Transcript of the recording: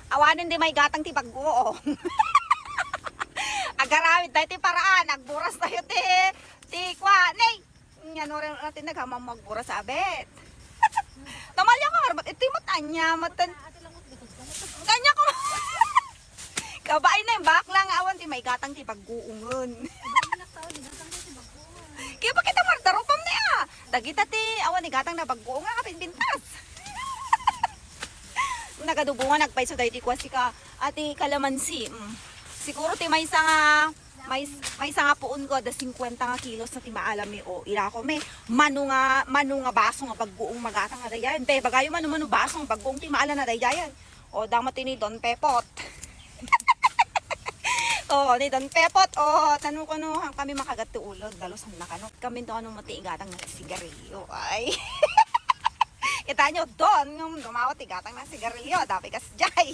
Awanin di may gatang ti pagguo. Agarawid tayo ti paraan, nagburas tayo ti kwa, nay. Yan rin natin naghamang magburas abet. Tamalya ka harbat, ito yung matanya, Kanya ko. Kabain na yung bakla nga awan ti may gatang ti pagguungon. Kaya pa kita mardarupam na ya. Dagita ti awan ni gatang na pagguung nga kapinbintas. Nagadubungan nagpaiso tayo ti kwasi ka ati kalamansi. Siguro ti may isang puon ko da 50 nga kilos na ti maalam mi o ila ko me manu nga baso nga pagguong magatang nga dayan. Be bagayo manu baso nga pagguong ti maalam na dayan. O damat ni Don Pepot. O ni Don Pepot o tanong ko no kami makagat ti ulod dalos na kano. Kami to ano mati igatang nga sigarilyo ay. Kita nyo doon, yung dumawat igatang ng sigarilyo, dapat kas jay.